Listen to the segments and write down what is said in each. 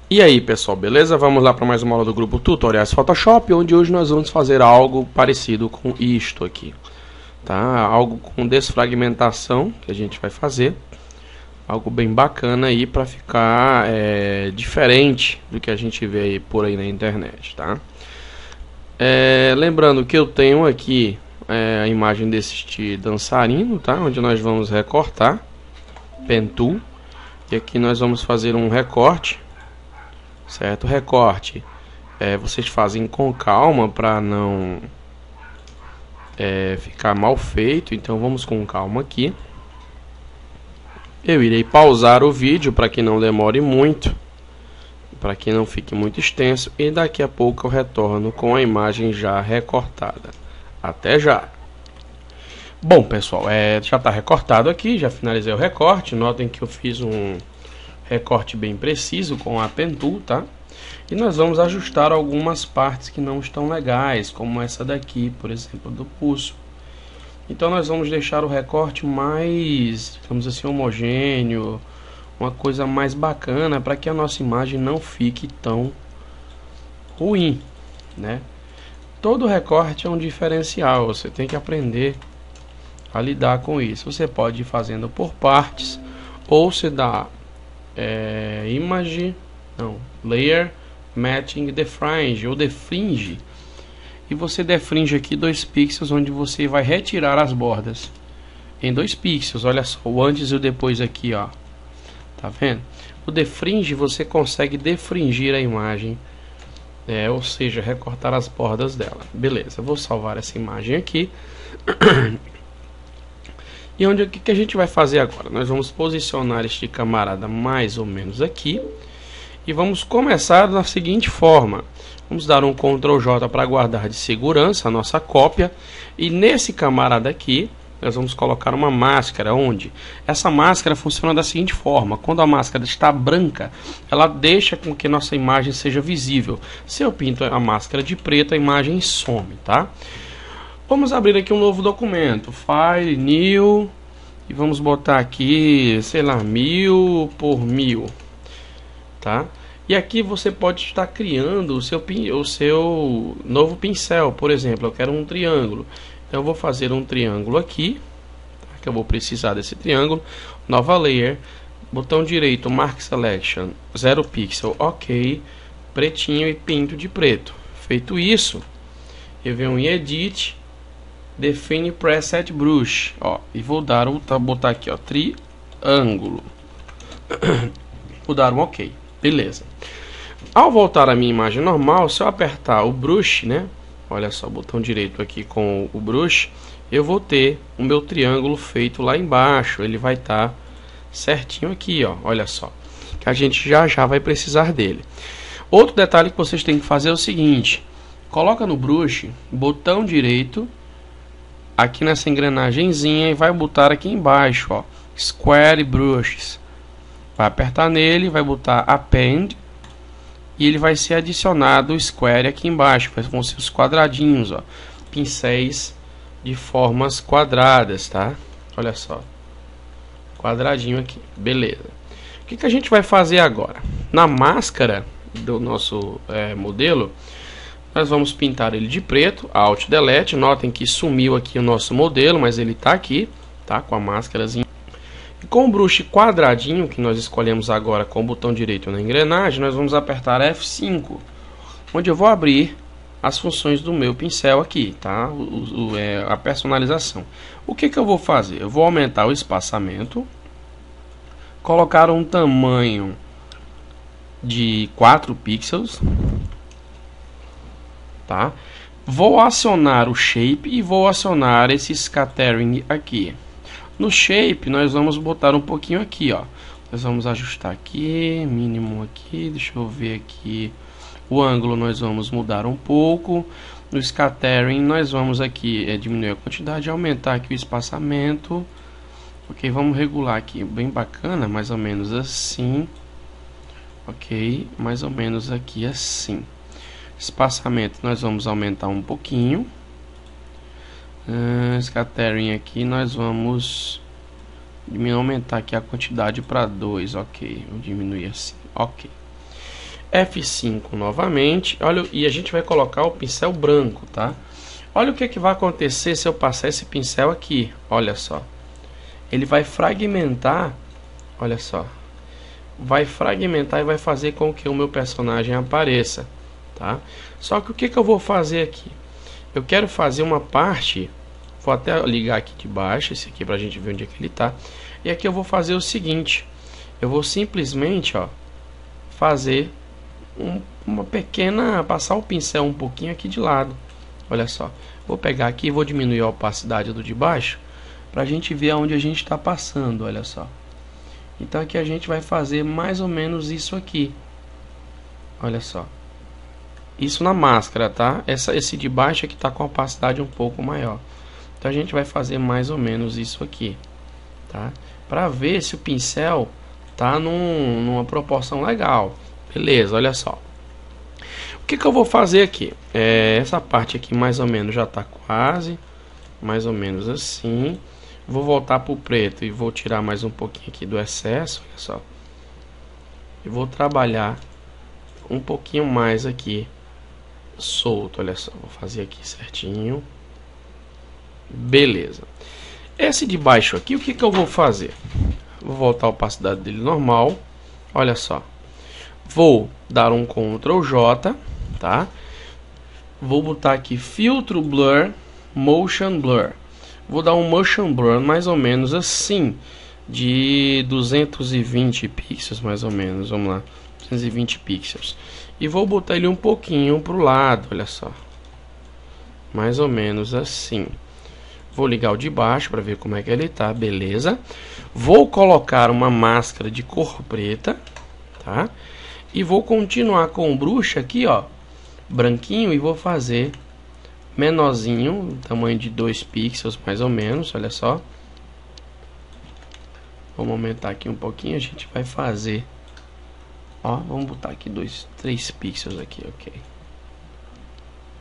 E aí pessoal, beleza? Vamos lá para mais uma aula do grupo Tutoriais Photoshop, onde hoje nós vamos fazer algo parecido com isto aqui, tá? Algo com desfragmentação que a gente vai fazer, algo bem bacana aí para ficar diferente do que a gente vê aí por aí na internet, tá? Lembrando que eu tenho aqui a imagem desse dançarino, tá? Onde nós vamos recortar, Pen Tool, e aqui nós vamos fazer um recorte. Certo? Recorte vocês fazem com calma para não ficar mal feito, então vamos com calma aqui. Eu irei pausar o vídeo para que não demore muito, para que não fique muito extenso, e daqui a pouco eu retorno com a imagem já recortada. Até já! Bom pessoal, já está recortado aqui, já finalizei o recorte. Notem que eu fiz um recorte bem preciso com a Pen Tool, tá? E nós vamos ajustar algumas partes que não estão legais, como essa daqui, por exemplo, do pulso. Então nós vamos deixar o recorte mais, digamos assim, homogêneo, uma coisa mais bacana, para que a nossa imagem não fique tão ruim, né? Todo recorte é um diferencial, você tem que aprender a lidar com isso. Você pode ir fazendo por partes, ou se dá layer matching defringe ou defringe, e você defringe aqui 2 pixels, onde você vai retirar as bordas em 2 pixels. Olha só o antes e o depois aqui, ó, tá vendo? O defringe, você consegue defringir a imagem, ou seja, recortar as bordas dela. Beleza, eu vou salvar essa imagem aqui. E o que a gente vai fazer agora? Nós vamos posicionar este camarada mais ou menos aqui. E vamos começar da seguinte forma. Vamos dar um Ctrl J para guardar de segurança a nossa cópia. E nesse camarada aqui, nós vamos colocar uma máscara. Onde? Essa máscara funciona da seguinte forma. Quando a máscara está branca, ela deixa com que nossa imagem seja visível. Se eu pinto a máscara de preto, a imagem some, tá? Vamos abrir aqui um novo documento, File, New, e vamos botar aqui, sei lá, 1000 por 1000, tá? E aqui você pode estar criando o seu novo pincel. Por exemplo, eu quero um triângulo, então eu vou fazer um triângulo aqui, tá? Que eu vou precisar desse triângulo. Nova Layer, botão direito, Mark Selection, 0 pixel, ok, pretinho, e pinto de preto. Feito isso, eu venho em Edit, Define Preset Brush, ó, e vou botar aqui, ó, triângulo. Vou dar um ok, beleza. Ao voltar à minha imagem normal, se eu apertar o brush, né, olha só, botão direito aqui com o brush, eu vou ter o meu triângulo feito lá embaixo. Ele vai estar certinho aqui, ó, olha só, que a gente já vai precisar dele. Outro detalhe que vocês têm que fazer é o seguinte: coloca no brush, botão direito aqui nessa engrenagemzinha, e vai botar aqui embaixo, ó, Square Brushes. Vai apertar nele, vai botar Append, e ele vai ser adicionado o Square aqui embaixo. Vão ser os quadradinhos, ó, pincéis de formas quadradas, tá? Olha só, quadradinho aqui, beleza. O que a gente vai fazer agora? Na máscara do nosso modelo, nós vamos pintar ele de preto, Alt Delete. Notem que sumiu aqui o nosso modelo, mas ele está aqui, tá? Com a máscarazinha. E com o brush quadradinho que nós escolhemos agora com o botão direito na engrenagem, nós vamos apertar F5, onde eu vou abrir as funções do meu pincel aqui, tá? A personalização. O que eu vou fazer? Eu vou aumentar o espaçamento, colocar um tamanho de 4 pixels. Tá? Vou acionar o Shape e vou acionar esse Scattering aqui. No Shape nós vamos botar um pouquinho aqui, ó. Nós vamos ajustar aqui, mínimo aqui, deixa eu ver aqui. O ângulo nós vamos mudar um pouco. No Scattering nós vamos aqui diminuir a quantidade, aumentar aqui o espaçamento. Ok, vamos regular aqui, bem bacana, mais ou menos assim. Ok, mais ou menos aqui assim. Espaçamento nós vamos aumentar um pouquinho. Scattering aqui nós vamos aumentar aqui a quantidade para 2. Ok, vou diminuir assim. Ok. F5 novamente. Olha, e a gente vai colocar o pincel branco, tá? Olha o que vai acontecer se eu passar esse pincel aqui. Olha só. Ele vai fragmentar. Olha só. Vai fragmentar e vai fazer com que o meu personagem apareça, tá? Só que o que eu vou fazer aqui? Eu quero fazer uma parte. Vou até ligar aqui de baixo, esse aqui, pra gente ver onde é que ele tá. E aqui eu vou fazer o seguinte. Eu vou simplesmente, ó, fazer uma pequena... Passar o pincel um pouquinho aqui de lado. Olha só. Vou pegar aqui e vou diminuir a opacidade do de baixo, pra gente ver aonde a gente está passando, olha só. Então aqui a gente vai fazer mais ou menos isso aqui. Olha só. Isso na máscara, tá? Esse de baixo aqui tá com a opacidade um pouco maior. Então a gente vai fazer mais ou menos isso aqui, tá? Para ver se o pincel tá numa proporção legal. Beleza, olha só. O que eu vou fazer aqui? Essa parte aqui mais ou menos já tá quase. Mais ou menos assim. Vou voltar para o preto e vou tirar mais um pouquinho aqui do excesso, olha só. E vou trabalhar um pouquinho mais aqui solto, olha só. Vou fazer aqui certinho. Beleza. Esse de baixo aqui, o que eu vou fazer? Vou voltar a opacidade dele normal. Olha só. Vou dar um Ctrl J, tá? Vou botar aqui filtro blur, motion blur. Vou dar um motion blur mais ou menos assim, de 220 pixels mais ou menos, vamos lá, 220 pixels. E vou botar ele um pouquinho para o lado, olha só. Mais ou menos assim. Vou ligar o de baixo para ver como é que ele tá, beleza. Vou colocar uma máscara de cor preta, tá? E vou continuar com o brush aqui, ó, branquinho, e vou fazer menorzinho, tamanho de 2 pixels mais ou menos, olha só. Vamos aumentar aqui um pouquinho, a gente vai fazer, ó, vamos botar aqui 3 pixels aqui, ok.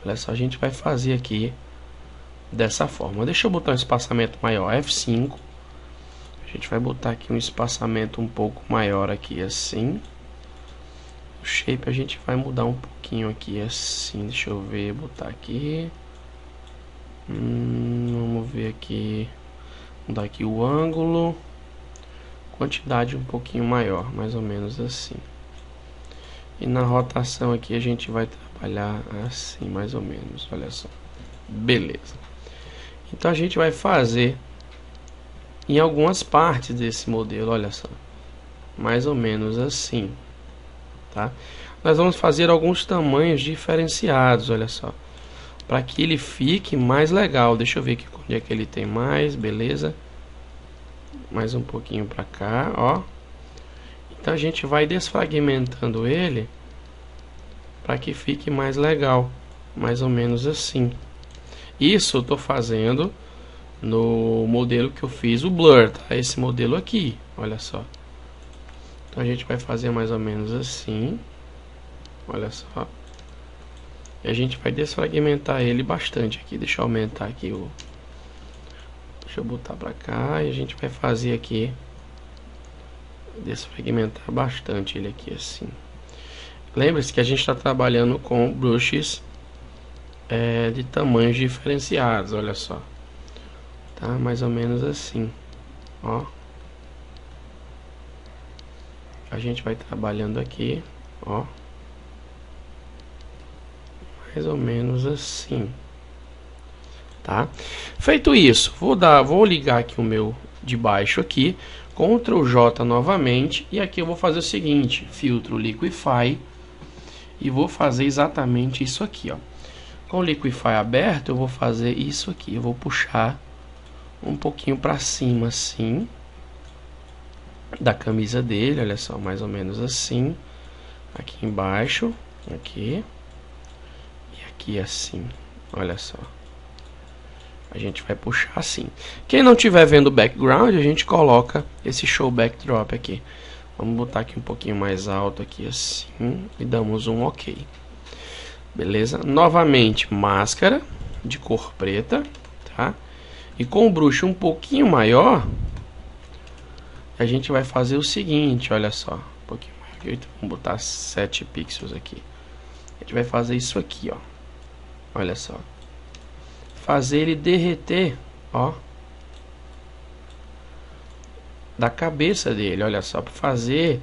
Olha só, a gente vai fazer aqui dessa forma. Deixa eu botar um espaçamento maior, F5. A gente vai botar aqui um espaçamento um pouco maior aqui, assim. O shape a gente vai mudar um pouquinho aqui, assim, deixa eu ver, botar aqui. Vamos ver aqui, mudar aqui o ângulo, quantidade um pouquinho maior, mais ou menos assim. E na rotação aqui a gente vai trabalhar assim, mais ou menos, olha só. Beleza. Então a gente vai fazer em algumas partes desse modelo, olha só. Mais ou menos assim, tá? Nós vamos fazer alguns tamanhos diferenciados, olha só, para que ele fique mais legal. Deixa eu ver aqui onde é que ele tem mais, beleza. Mais um pouquinho para cá, ó. Então a gente vai desfragmentando ele para que fique mais legal, mais ou menos assim. Isso eu tô fazendo no modelo que eu fiz o blur, tá? Esse modelo aqui, olha só. Então a gente vai fazer mais ou menos assim, olha só. E a gente vai desfragmentar ele bastante aqui. Deixa eu aumentar aqui o... Deixa eu botar pra cá e a gente vai fazer aqui, desfragmentar bastante ele aqui assim. Lembre-se que a gente está trabalhando com brushes de tamanhos diferenciados, olha só. Tá, mais ou menos assim, ó. A gente vai trabalhando aqui, ó. Mais ou menos assim, tá? Feito isso, vou ligar aqui o meu de baixo aqui, Ctrl J novamente, e aqui eu vou fazer o seguinte, filtro Liquify, e vou fazer exatamente isso aqui, ó. Com o Liquify aberto, eu vou fazer isso aqui, eu vou puxar um pouquinho para cima assim da camisa dele, olha só, mais ou menos assim, aqui embaixo, aqui. Aqui assim, olha só. A gente vai puxar assim. Quem não estiver vendo o background, a gente coloca esse show backdrop aqui. Vamos botar aqui um pouquinho mais alto aqui assim e damos um ok. Beleza? Novamente, máscara de cor preta, tá? E com o brush um pouquinho maior, a gente vai fazer o seguinte, olha só, um pouquinho maior 108, vamos botar 7 pixels aqui. A gente vai fazer isso aqui, ó. Olha só. Fazer ele derreter, ó, da cabeça dele, olha só, para fazer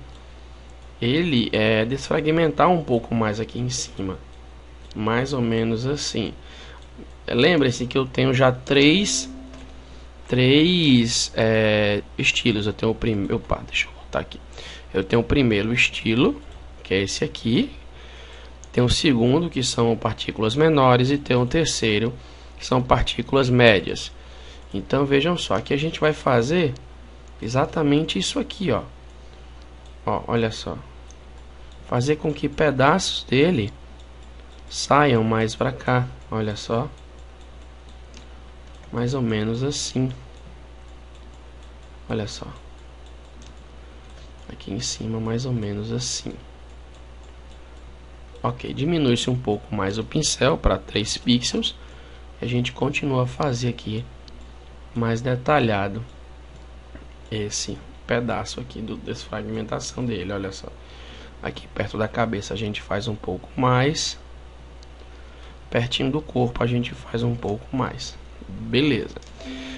ele desfragmentar um pouco mais aqui em cima, mais ou menos assim. Lembre-se que eu tenho já três estilos. Eu tenho o primeiro, deixa eu voltar aqui. Eu tenho o primeiro estilo, que é esse aqui. Tem o segundo, que são partículas menores, e tem o terceiro, que são partículas médias. Então vejam só, aqui a gente vai fazer exatamente isso aqui, ó. Ó, olha só. Fazer com que pedaços dele saiam mais para cá, olha só. Mais ou menos assim. Olha só. Aqui em cima, mais ou menos assim. Ok, diminui-se um pouco mais o pincel para 3 pixels. E a gente continua a fazer aqui mais detalhado esse pedaço aqui do desfragmentação dele, olha só. Aqui perto da cabeça a gente faz um pouco mais. Pertinho do corpo a gente faz um pouco mais. Beleza.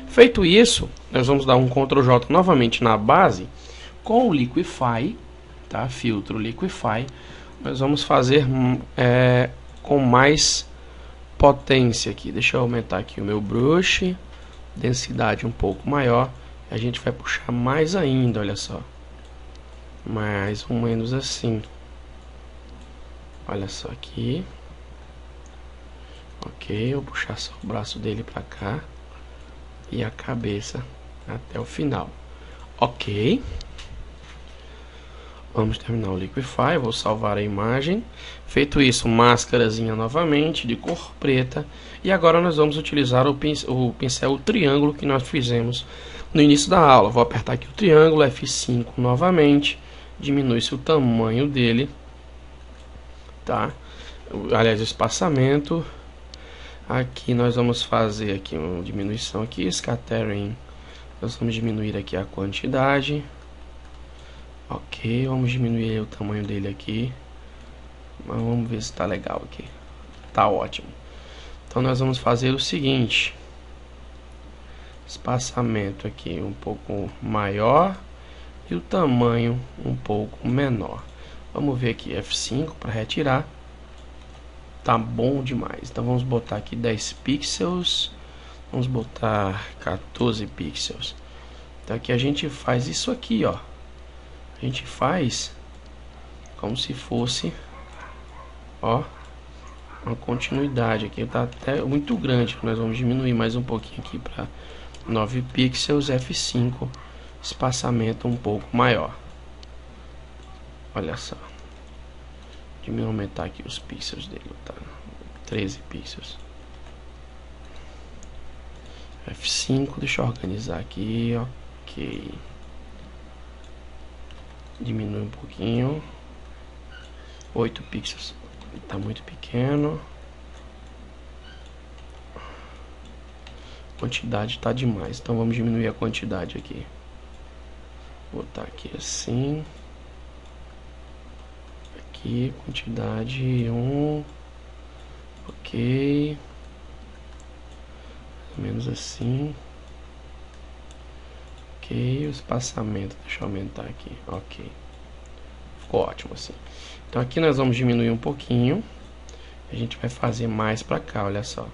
Feito isso, nós vamos dar um Ctrl J novamente na base com o Liquify, tá? Filtro Liquify. Nós vamos fazer com mais potência aqui. Deixa eu aumentar aqui o meu brush, densidade um pouco maior. A gente vai puxar mais ainda, olha só. Mais ou menos assim. Olha só aqui. Ok, eu vou puxar só o braço dele para cá e a cabeça até o final. Ok. Vamos terminar o Liquify, vou salvar a imagem. Feito isso, máscarazinha novamente de cor preta. E agora nós vamos utilizar o pincel triângulo que nós fizemos no início da aula. Vou apertar aqui o triângulo, F5 novamente. Diminui-se o tamanho dele, tá? Aliás, o espaçamento. Aqui nós vamos fazer aqui uma diminuição aqui, scattering. Nós vamos diminuir aqui a quantidade. Ok, vamos diminuir o tamanho dele aqui. Mas vamos ver se está legal aqui. Tá ótimo. Então nós vamos fazer o seguinte. Espaçamento aqui um pouco maior e o tamanho um pouco menor. Vamos ver aqui F5 para retirar. Tá bom demais. Então vamos botar aqui 10 pixels. Vamos botar 14 pixels. Então aqui a gente faz isso aqui, ó. A gente faz como se fosse, ó, uma continuidade aqui. Tá até muito grande. Nós vamos diminuir mais um pouquinho aqui para 9 pixels, F5, espaçamento um pouco maior. Olha só. Diminuir, aumentar aqui os pixels dele, tá? 13 pixels. F5, deixa eu organizar aqui, ok. Diminui um pouquinho. 8 pixels. Tá muito pequeno. Quantidade tá demais. Então vamos diminuir a quantidade aqui. Vou botar aqui assim. Aqui, quantidade 1. Ok. Mais ou menos assim. Ok, o espaçamento, deixa eu aumentar aqui, ok, ficou ótimo assim. Então aqui nós vamos diminuir um pouquinho, a gente vai fazer mais pra cá, olha só,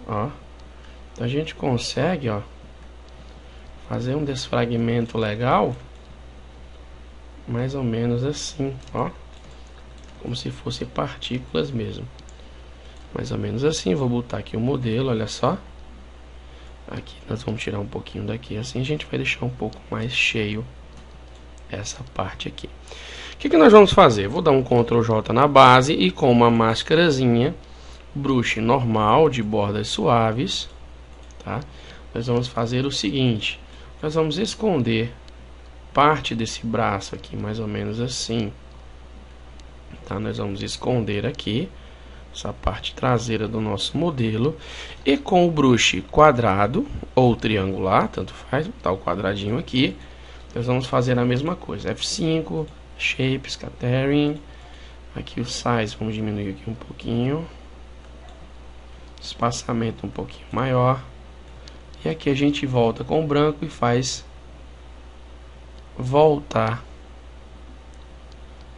ó, então a gente consegue, ó, fazer um desfragmento legal, mais ou menos assim, ó, como se fosse partículas mesmo, mais ou menos assim. Vou botar aqui o modelo, olha só. Aqui nós vamos tirar um pouquinho daqui, assim a gente vai deixar um pouco mais cheio essa parte aqui. O que nós vamos fazer? Vou dar um Ctrl J na base e com uma máscarazinha, brush normal de bordas suaves, tá? Nós vamos fazer o seguinte, nós vamos esconder parte desse braço aqui, mais ou menos assim, tá? Nós vamos esconder aqui essa parte traseira do nosso modelo e com o brush quadrado ou triangular, tanto faz, botar o quadradinho aqui, nós vamos fazer a mesma coisa. F5, Shape, Scattering. Aqui o Size, vamos diminuir aqui um pouquinho. Espaçamento um pouquinho maior. E aqui a gente volta com o branco e faz voltar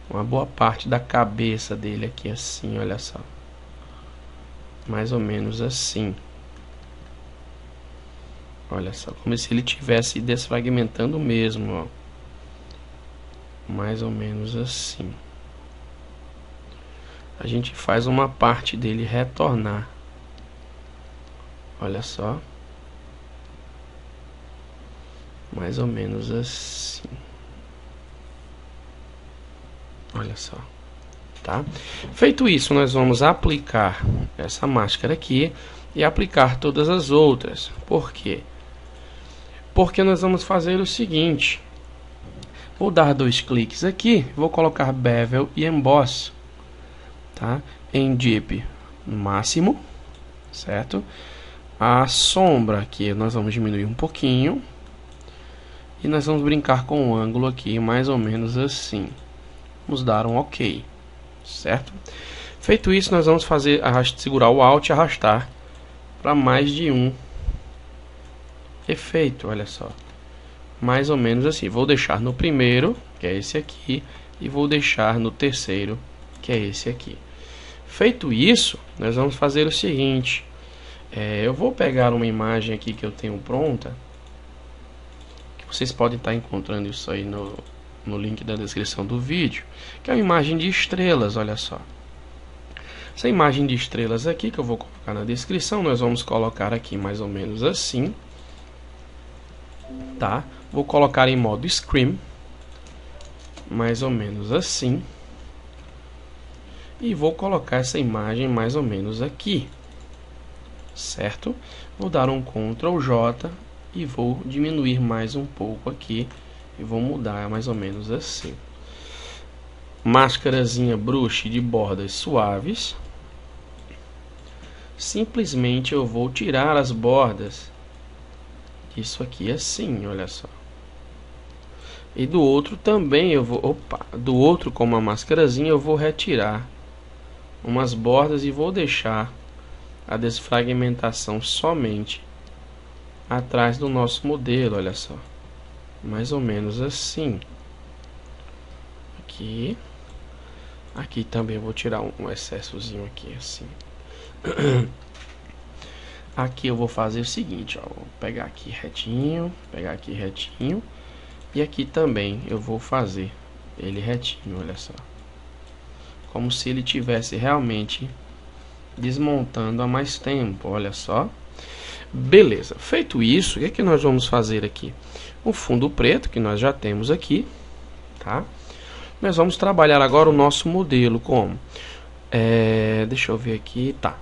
uma boa parte da cabeça dele aqui assim, olha só. Mais ou menos assim. Olha só, como se ele estivesse desfragmentando mesmo, ó. Mais ou menos assim. A gente faz uma parte dele retornar. Olha só. Mais ou menos assim. Olha só. Tá? Feito isso, nós vamos aplicar essa máscara aqui e aplicar todas as outras. Por quê? Porque nós vamos fazer o seguinte. Vou dar 2 cliques aqui, vou colocar Bevel e Emboss, tá? Em Dip no máximo, certo? A sombra aqui nós vamos diminuir um pouquinho e nós vamos brincar com o ângulo aqui, mais ou menos assim. Vamos dar um OK, certo? Feito isso, nós vamos fazer segurar o Alt e arrastar para mais de um efeito, olha só. Mais ou menos assim. Vou deixar no primeiro, que é esse aqui, e vou deixar no terceiro, que é esse aqui. Feito isso, nós vamos fazer o seguinte. Eu vou pegar uma imagem aqui que eu tenho pronta, que vocês podem estar encontrando isso aí no link da descrição do vídeo, que é uma imagem de estrelas, olha só. Essa imagem de estrelas aqui, que eu vou colocar na descrição, nós vamos colocar aqui mais ou menos assim, tá? Vou colocar em modo Screen, mais ou menos assim, e vou colocar essa imagem mais ou menos aqui, certo? Vou dar um Ctrl J e vou diminuir mais um pouco aqui e vou mudar mais ou menos assim. Máscarazinha brush de bordas suaves. Simplesmente eu vou tirar as bordas disso aqui assim, olha só. E do outro também eu vou, do outro com uma máscarazinha eu vou retirar umas bordas e vou deixar a desfragmentação somente atrás do nosso modelo, olha só. Mais ou menos assim. Aqui. Aqui também eu vou tirar um excessozinho aqui assim. Aqui eu vou fazer o seguinte, ó, vou pegar aqui retinho, e aqui também eu vou fazer ele retinho, olha só. Como se ele tivesse realmente desmontando há mais tempo, olha só. Beleza, feito isso, o que é que nós vamos fazer aqui? O fundo preto que nós já temos aqui, tá? Nós vamos trabalhar agora o nosso modelo como? Deixa eu ver aqui, tá.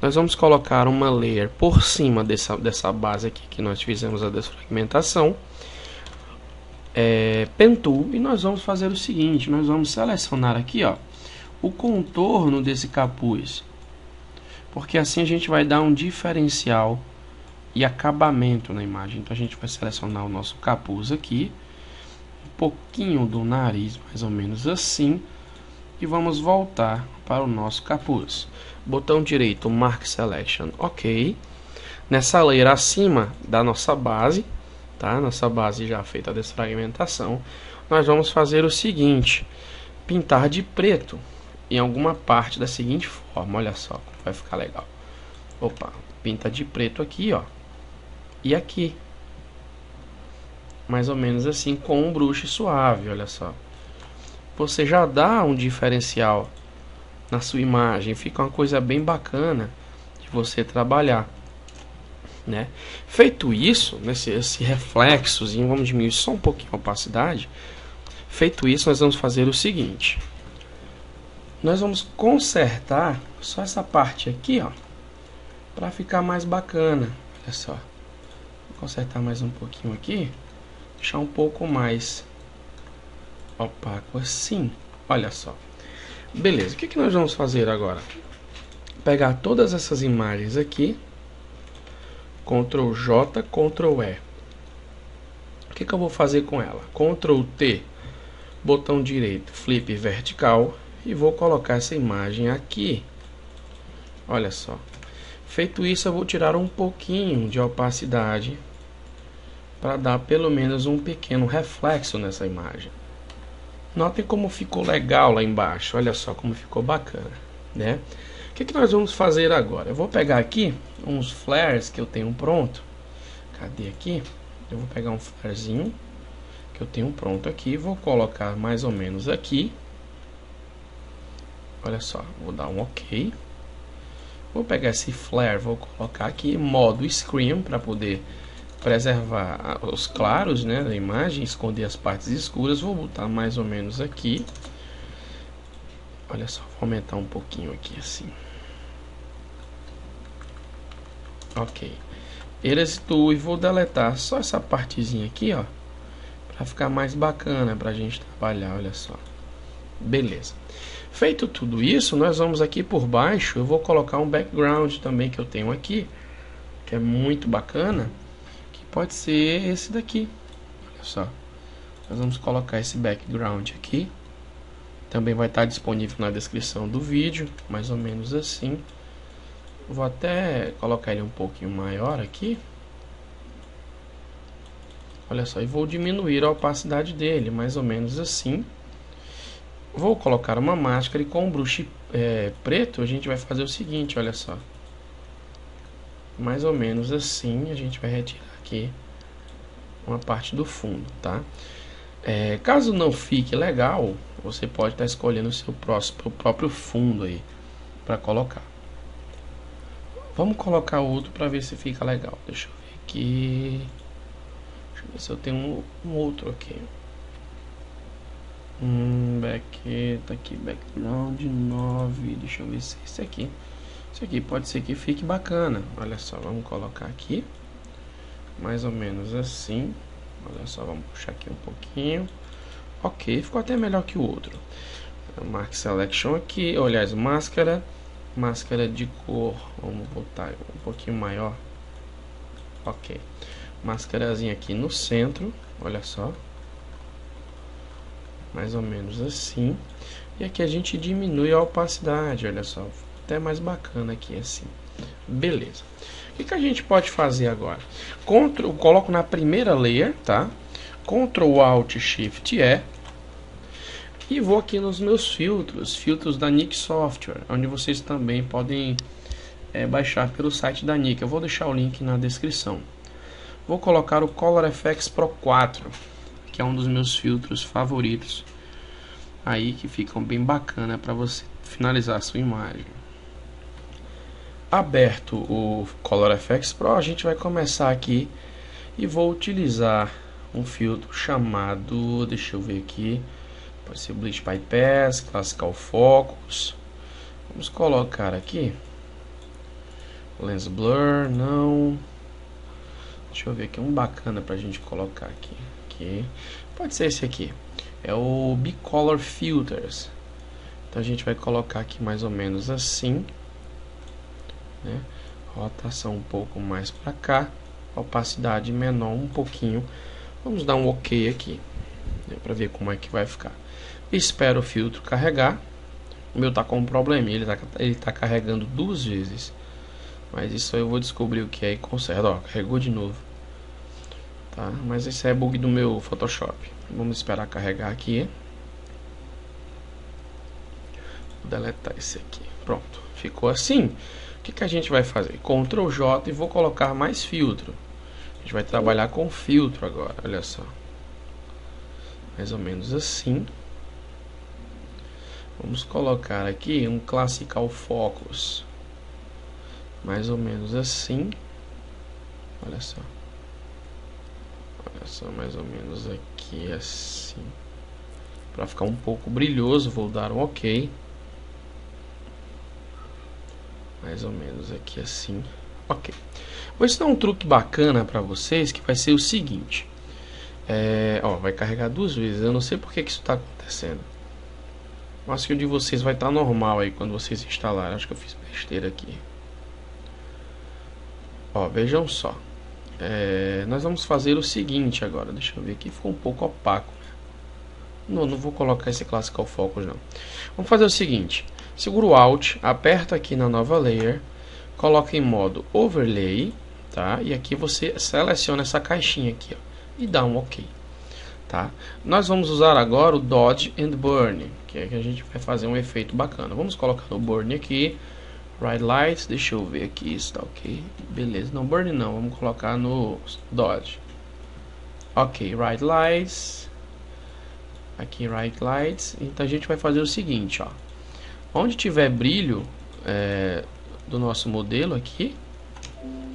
Nós vamos colocar uma layer por cima dessa base aqui que nós fizemos a desfragmentação. Pen Tool, e nós vamos fazer o seguinte, nós vamos selecionar aqui, ó, o contorno desse capuz, porque assim a gente vai dar um diferencial e acabamento na imagem. Então a gente vai selecionar o nosso capuz aqui, um pouquinho do nariz, mais ou menos assim, e vamos voltar para o nosso capuz. Botão direito, Mark Selection, OK. Nessa layer acima da nossa base, tá? Nossa base já feita a desfragmentação, nós vamos fazer o seguinte: pintar de preto em alguma parte da seguinte forma, olha só, vai ficar legal. Pinta de preto aqui, ó, e aqui, mais ou menos assim, com um brush suave, olha só. Você já dá um diferencial na sua imagem, fica uma coisa bem bacana de você trabalhar, né? Feito isso, esse reflexozinho, vamos diminuir só um pouquinho a opacidade. Feito isso, nós vamos fazer o seguinte: nós vamos consertar só essa parte aqui, ó, para ficar mais bacana. Olha só, vou consertar mais um pouquinho aqui, deixar um pouco mais opaco assim, olha só. Beleza, o que nós vamos fazer agora? Pegar todas essas imagens aqui, Ctrl J, Ctrl E, que eu vou fazer com ela? Ctrl T, botão direito, flip vertical, e vou colocar essa imagem aqui. Olha só. Feito isso, eu vou tirar um pouquinho de opacidade para dar pelo menos um pequeno reflexo nessa imagem. Notem como ficou legal lá embaixo. Olha só como ficou bacana, né? O que nós vamos fazer agora? Eu vou pegar aqui uns flares que eu tenho pronto. Cadê aqui? Eu vou pegar um flarezinho que eu tenho pronto aqui. Vou colocar mais ou menos aqui. Olha só, vou dar um OK. Vou pegar esse flare, vou colocar aqui modo screen para poder preservar os claros, né, da imagem, esconder as partes escuras. Vou botar mais ou menos aqui. Olha só, vou aumentar um pouquinho aqui assim. OK. Erase Tool, e vou deletar só essa partezinha aqui, ó, para ficar mais bacana para a gente trabalhar. Olha só. Beleza. Feito tudo isso, nós vamos aqui por baixo. Eu vou colocar um background também que eu tenho aqui, que é muito bacana, que pode ser esse daqui. Olha só. Nós vamos colocar esse background aqui. Também vai estar disponível na descrição do vídeo, mais ou menos assim. Vou até colocar ele um pouquinho maior aqui. Olha só, e vou diminuir a opacidade dele, mais ou menos assim. Vou colocar uma máscara, e com o brush preto a gente vai fazer o seguinte, olha só. Mais ou menos assim, a gente vai retirar aqui uma parte do fundo, tá? Caso não fique legal, você pode estar escolhendo o próprio fundo aí para colocar. Vamos colocar outro para ver se fica legal. Deixa eu ver aqui. Deixa eu ver se eu tenho um outro aqui. Tá aqui, background 9. Deixa eu ver se esse aqui. Esse aqui pode ser que fique bacana. Olha só, vamos colocar aqui. Mais ou menos assim. Olha só, vamos puxar aqui um pouquinho. OK, ficou até melhor que o outro. Mark Selection aqui. Aliás, máscara. Máscara de cor. Vamos botar um pouquinho maior. OK. Máscarazinha aqui no centro. Olha só. Mais ou menos assim. E aqui a gente diminui a opacidade. Olha só. Até mais bacana aqui assim. Beleza. O que a gente pode fazer agora? Eu coloco na primeira layer, tá? Ctrl Alt Shift E. E vou aqui nos meus filtros da Nik Software, onde vocês também podem baixar pelo site da Nik. Eu vou deixar o link na descrição. Vou colocar o Color FX Pro 4, que é um dos meus filtros favoritos, aí que ficam bem bacana para você finalizar a sua imagem. Aberto o Color FX Pro, a gente vai começar aqui e vou utilizar um filtro chamado, deixa eu ver aqui, pode ser Bleach Bypass, Classical Focus. Vamos colocar aqui Lens Blur, não. Deixa eu ver aqui um bacana pra gente colocar aqui. Pode ser esse aqui. É o Bicolor Filters. Então a gente vai colocar aqui mais ou menos assim, né? Rotação um pouco mais para cá, opacidade menor um pouquinho. Vamos dar um OK aqui, né, para ver como é que vai ficar. Espero o filtro carregar. O meu tá com um problema, ele tá carregando 2 vezes. Mas isso eu vou descobrir o que é e conserto. Ó, carregou de novo. Tá? Mas esse é bug do meu Photoshop. Vamos esperar carregar aqui. Vou deletar esse aqui. Pronto, ficou assim. O que a gente vai fazer? Ctrl J e vou colocar mais filtro. A gente vai trabalhar com filtro agora, olha só. Mais ou menos assim. Vamos colocar aqui um Classical Focus. Mais ou menos assim. Olha só. Olha só, mais ou menos aqui assim. Para ficar um pouco brilhoso, vou dar um OK. Mais ou menos aqui assim. OK. Vou ensinar um truque bacana para vocês, que vai ser o seguinte. Vai carregar 2 vezes. Eu não sei porque que isso está acontecendo. Eu acho que o de vocês vai estar normal aí quando vocês instalarem. Acho que eu fiz besteira aqui. Ó, vejam só. nós vamos fazer o seguinte agora. Deixa eu ver aqui, ficou um pouco opaco. Não vou colocar esse Classical Focus não. Vamos fazer o seguinte. Segura o Alt, aperta aqui na nova layer, coloca em modo Overlay, tá? E aqui você seleciona essa caixinha aqui, ó, e dá um OK, tá? Nós vamos usar agora o Dodge and Burn, que é que a gente vai fazer um efeito bacana. Vamos colocar no Burn aqui, Right Lights, deixa eu ver aqui, está OK, beleza. Não, Burn não, vamos colocar no Dodge. OK, Right Lights, aqui Right Lights. Então a gente vai fazer o seguinte, ó. Onde tiver brilho do nosso modelo aqui,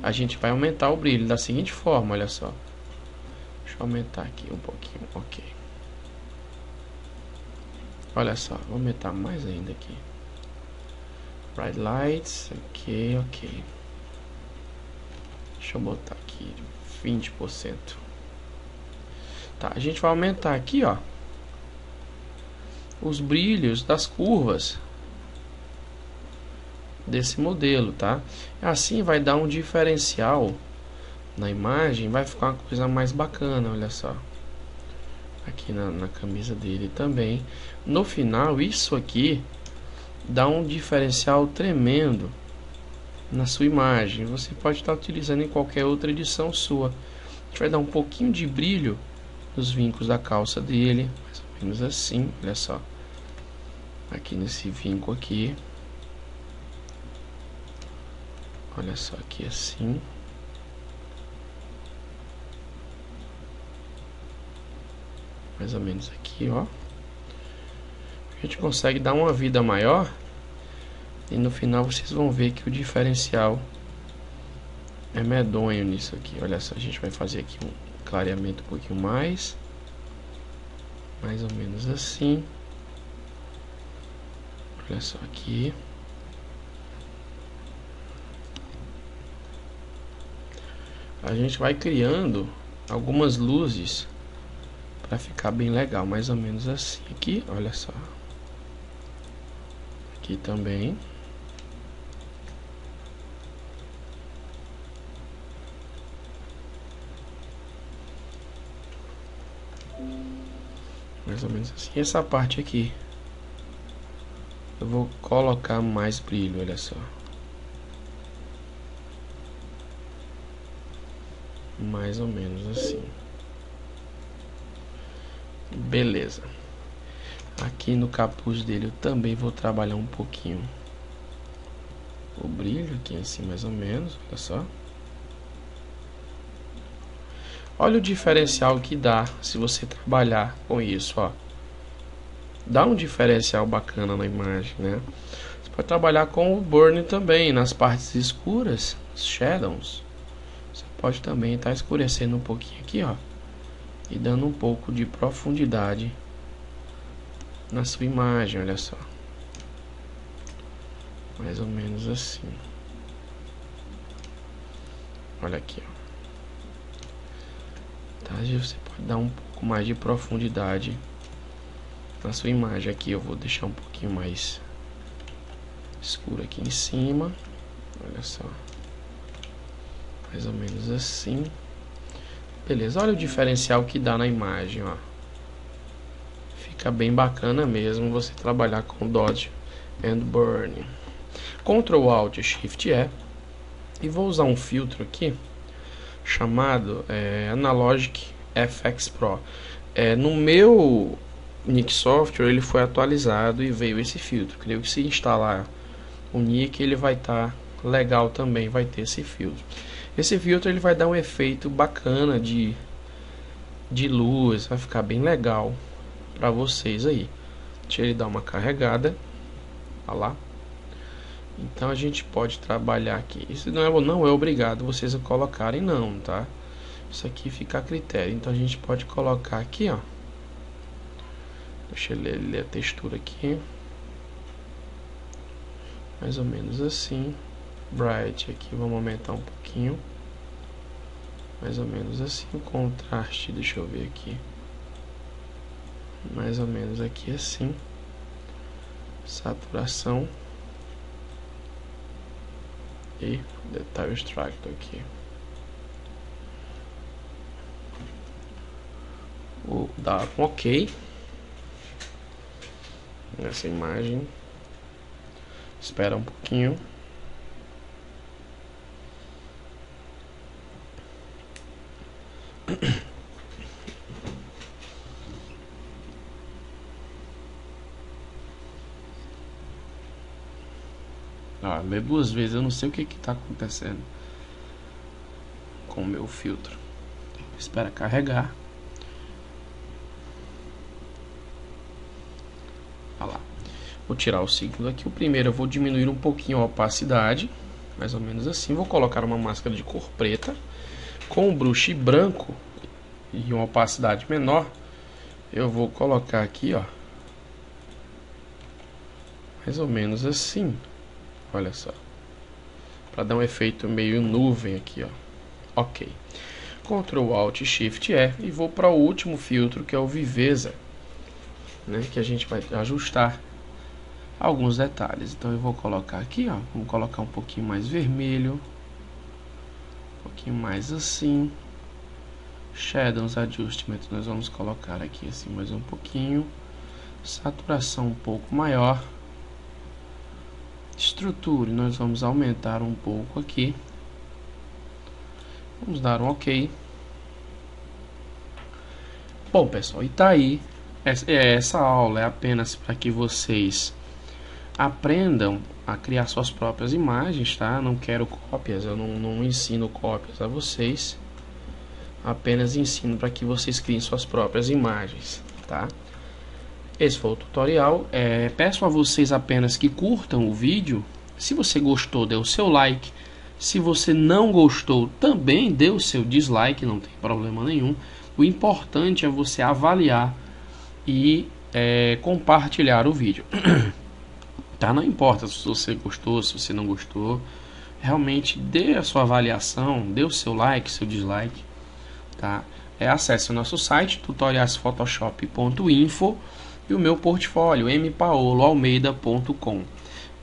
a gente vai aumentar o brilho da seguinte forma, olha só. Deixa eu aumentar aqui um pouquinho, OK. Olha só, vou aumentar mais ainda aqui. Bright Lights, OK. Deixa eu botar aqui 20%. Tá, a gente vai aumentar aqui, ó, os brilhos das curvas desse modelo, tá? Assim vai dar um diferencial na imagem, vai ficar uma coisa mais bacana, olha só. Aqui na camisa dele também. No final, isso aqui dá um diferencial tremendo na sua imagem. Você pode estar utilizando em qualquer outra edição sua. A gente vai dar um pouquinho de brilho nos vincos da calça dele, mais ou menos assim, olha só. Aqui nesse vinco aqui. Olha só aqui assim. Mais ou menos aqui, ó. A gente consegue dar uma vida maior. E no final vocês vão ver que o diferencial é medonho nisso aqui. Olha só, a gente vai fazer aqui um clareamento um pouquinho mais. Mais ou menos assim. Olha só aqui. A gente vai criando algumas luzes para ficar bem legal, mais ou menos assim. Aqui, olha só. Aqui também. Mais ou menos assim. Essa parte aqui eu vou colocar mais brilho, olha só. Mais ou menos assim. Beleza. Aqui no capuz dele eu também vou trabalhar um pouquinho o brilho aqui assim, mais ou menos, olha só. Olha o diferencial que dá se você trabalhar com isso, ó. Dá um diferencial bacana na imagem, né? Você pode trabalhar com o burn também nas partes escuras, os shadows. Você pode também estar escurecendo um pouquinho aqui, ó, e dando um pouco de profundidade na sua imagem, olha só. Mais ou menos assim. Olha aqui, ó. Tá? Você pode dar um pouco mais de profundidade na sua imagem. Aqui eu vou deixar um pouquinho mais escuro aqui em cima. Olha só. Mais ou menos assim. Beleza, olha o diferencial que dá na imagem, ó. Fica bem bacana mesmo você trabalhar com Dodge and Burn. Ctrl Alt Shift E. E vou usar um filtro aqui chamado Analogic FX Pro. No meu Nik Software ele foi atualizado e veio esse filtro. Creio que se instalar o Nik ele vai estar legal também, vai ter esse filtro. Esse filtro ele vai dar um efeito bacana de luz, vai ficar bem legal para vocês aí. Deixa ele dar uma carregada. Olha lá. Então a gente pode trabalhar aqui. Isso não é obrigado vocês a colocarem não, tá? Isso aqui fica a critério. Então a gente pode colocar aqui, ó. Deixa eu ler a textura aqui. Mais ou menos assim. Bright aqui, vamos aumentar um pouquinho. Mais ou menos assim. O contraste, deixa eu ver aqui. Mais ou menos aqui assim. Saturação. E Detail Extractor aqui. Vou dar um OK nessa imagem. Espera um pouquinho. Lê duas vezes, eu não sei o que está acontecendo com o meu filtro. Espera carregar. Olha lá. Vou tirar o signo aqui. O primeiro eu vou diminuir um pouquinho a opacidade, mais ou menos assim. Vou colocar uma máscara de cor preta com um brush branco e uma opacidade menor. Eu vou colocar aqui, ó, mais ou menos assim. Olha só, para dar um efeito meio nuvem aqui, ó. OK. Ctrl Alt Shift E e vou para o último filtro, que é o viveza, né, que a gente vai ajustar alguns detalhes. Então eu vou colocar aqui, ó, vamos colocar um pouquinho mais vermelho, um pouquinho mais assim. Shadows Adjustment nós vamos colocar aqui assim mais um pouquinho. Saturação um pouco maior. Estrutura nós vamos aumentar um pouco aqui. Vamos dar um OK. Bom, pessoal, e tá aí. Essa aula é apenas para que vocês aprendam a criar suas próprias imagens, tá? Não quero cópias, eu não ensino cópias a vocês. Apenas ensino para que vocês criem suas próprias imagens, tá? Esse foi o tutorial. Peço a vocês apenas que curtam o vídeo. Se você gostou, dê o seu like. Se você não gostou, também dê o seu dislike, não tem problema nenhum. O importante é você avaliar e compartilhar o vídeo. Tá? Não importa se você gostou, se você não gostou. Realmente dê a sua avaliação, dê o seu like, seu dislike. Tá? Acesse o nosso site tutorialsphotoshop.info e o meu portfólio mpaoloalmeida.com.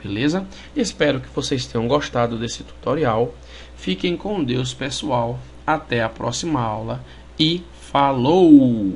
Beleza? Espero que vocês tenham gostado desse tutorial. Fiquem com Deus, pessoal. Até a próxima aula e falou!